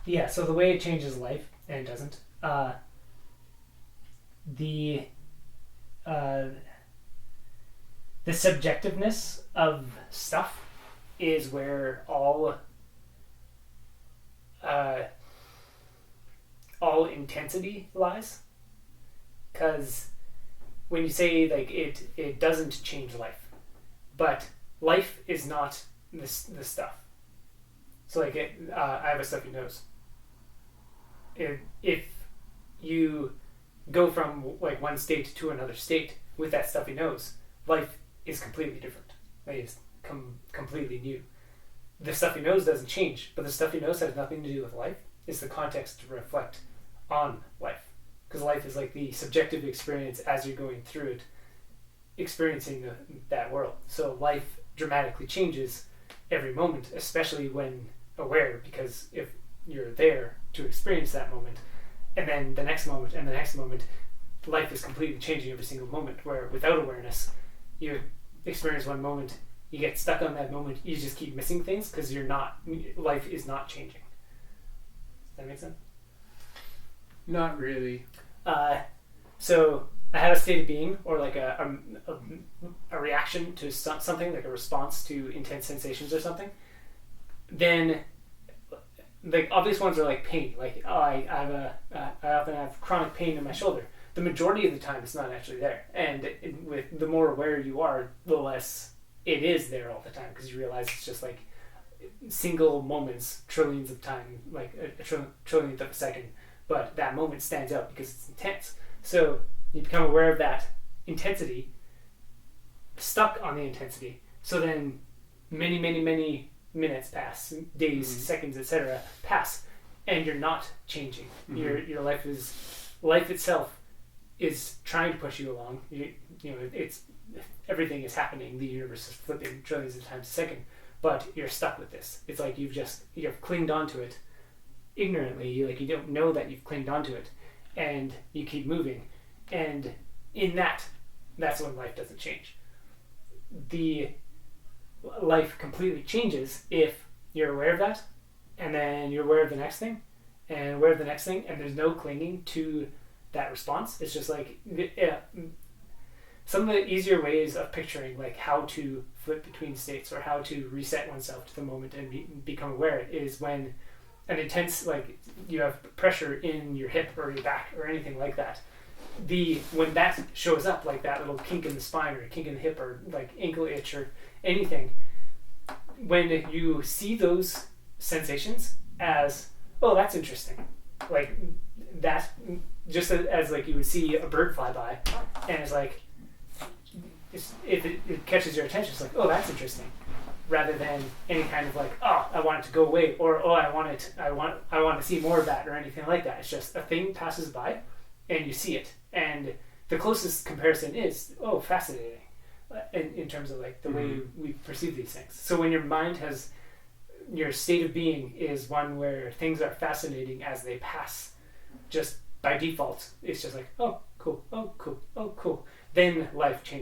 Yeah, so the way it changes life, and it doesn't, the uh, the subjectiveness of stuff is where uh, all intensity lies. Because when you say like it doesn't change life, but life is not this stuff. So like I have a stuffy nose. If you go from like one state to another state with that stuffy nose, life is completely different. Like it's completely new. The stuffy nose doesn't change, but the stuffy nose has nothing to do with life. It's the context to reflect on life. Because life is like the subjective experience as you're going through it, experiencing that world. So life dramatically changes every moment, especially when aware, because if you're there to experience that moment, and then the next moment, and the next moment, life is completely changing every single moment, where without awareness, you experience one moment, you get stuck on that moment, you just keep missing things because life is not changing. Does that make sense? Not really. So I had a state of being, or like a reaction to something, like a response to intense sensations or something. Then, like obvious ones are like pain. Like I often have chronic pain in my shoulder. The majority of the time, it's not actually there, and with the more aware you are, the less it is there all the time, because you realize it's just like single moments, trillions of time, like a trillionth of a second. But that moment stands out because it's intense. So you become aware of that intensity, stuck on the intensity. So then many, many, many minutes pass, days, seconds, etc. pass, and you're not changing. Your life itself is trying to push you along. It's everything is happening. The universe is flipping trillions of times a second, but you're stuck with this. It's like you've clinged onto it ignorantly. You don't know that you've clinged onto it, and you keep moving. And in that's when life doesn't change. The life completely changes if you're aware of that, and then you're aware of the next thing, and aware of the next thing, and there's no clinging to that response. It's just like some of the easier ways of picturing like how to flip between states or how to reset oneself to the moment and become aware is when an intense, like you have pressure in your hip or your back or anything like that. When that shows up, like that little kink in the spine or a kink in the hip or like ankle itch or anything, when you see those sensations as, oh, that's interesting, like that, just as like you would see a bird fly by, and it's like if it catches your attention, it's like, oh, that's interesting, rather than any kind of like, oh, I want it to go away, or oh, I want to see more of that, or anything like that. It's just a thing passes by, and you see it, and the closest comparison is, oh, fascinating, in terms of like the way we perceive these things. So when your state of being is one where things are fascinating as they pass, just by default, it's just like, oh, cool, oh, cool, oh, cool. Then life changes.